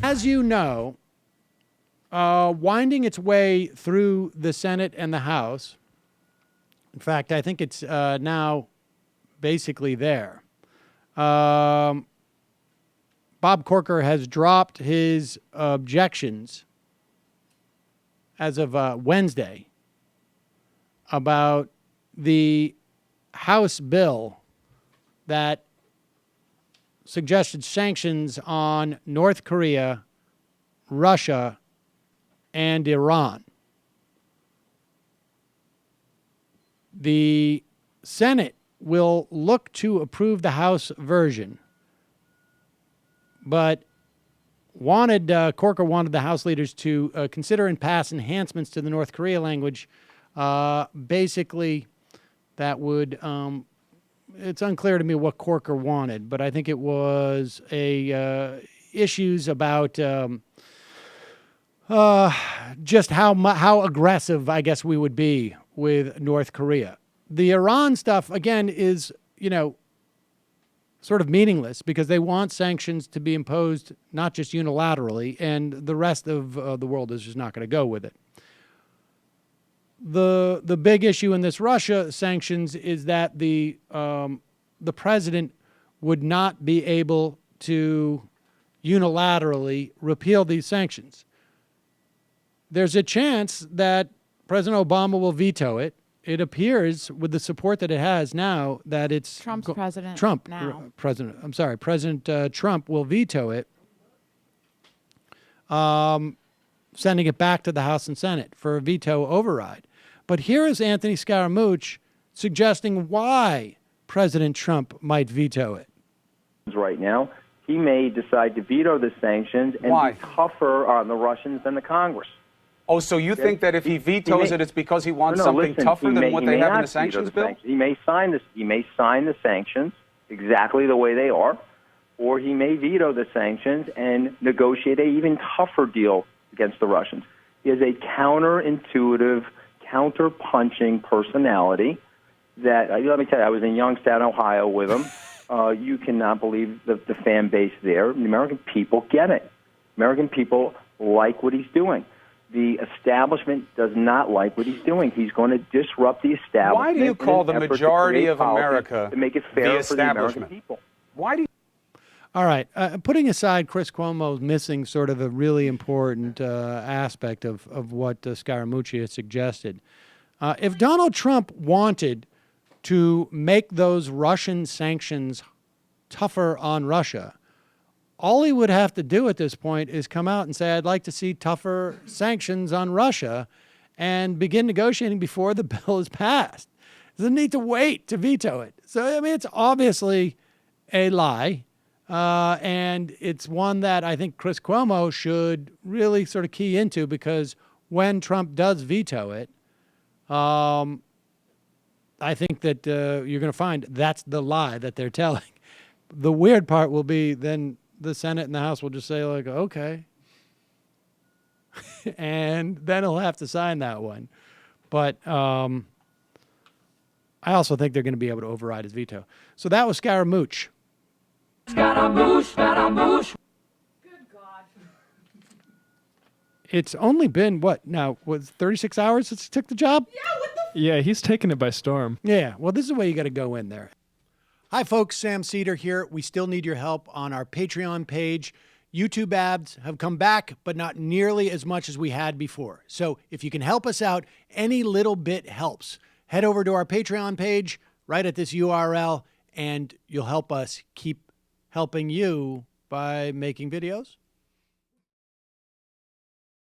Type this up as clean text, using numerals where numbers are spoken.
as you know, winding its way through the Senate and the House. In fact, I think it's now basically there. Bob Corker has dropped his objections as of Wednesday about the House bill that suggested sanctions on North Korea, Russia, and Iran. The Senate will look to approve the House version, but Corker wanted the House leaders to consider and pass enhancements to the North Korea language. Basically, that would, it's unclear to me what Corker wanted, but I think it was issues about just how aggressive, I guess, we would be with North Korea. The Iran stuff, again, is, sort of meaningless because they want sanctions to be imposed not just unilaterally, and the rest of the world is just not going to go with it. The big issue in this Russia sanctions is that the president would not be able to unilaterally repeal these sanctions. There's a chance that President Obama will veto it. It appears, with the support that it has now, that it's Trump's president. President Trump will veto it, sending it back to the House and Senate for a veto override. But here is Anthony Scaramucci suggesting why President Trump might veto it. Right now, he may decide to veto the sanctions and be tougher on the Russians than the Congress. Oh, so you think that if he vetoes it, it's because he wants something tougher than what they have in the sanctions bill? He may sign this. He may sign the sanctions exactly the way they are, or he may veto the sanctions and negotiate an even tougher deal against the Russians. He has a counterintuitive, counter-punching personality that, let me tell you, I was in Youngstown, Ohio with him. You cannot believe the fan base there. The American people get it. American people like what he's doing. The establishment does not like what he's doing. He's going to disrupt the establishment. Why do you call the majority of America to make it fair for the American people? Why do you? All right. Putting aside Chris Cuomo missing sort of a really important aspect of what Scaramucci has suggested, if Donald Trump wanted to make those Russian sanctions tougher on Russia, all he would have to do at this point is come out and say, I'd like to see tougher sanctions on Russia, and begin negotiating before the bill is passed. Doesn't need to wait to veto it. So, I mean, it's obviously a lie, and it's one that I think Chris Cuomo should really sort of key into, because when Trump does veto it, I think that you're going to find that's the lie that they're telling. The weird part will be then the Senate and the House will just say, like, okay. And then he'll have to sign that one. But I also think they're going to be able to override his veto. So that was Scaramucci. Scaramouche, Scaramouche. Good God. It's only been, what, now, 36 hours since he took the job? Yeah, what the Yeah, he's taking it by storm. Yeah, well, this is the way you got to go in there. Hi, folks. Sam Seder here. We still need your help on our Patreon page. YouTube ads have come back, but not nearly as much as we had before. So if you can help us out, any little bit helps. Head over to our Patreon page right at this URL, and you'll help us keep helping you by making videos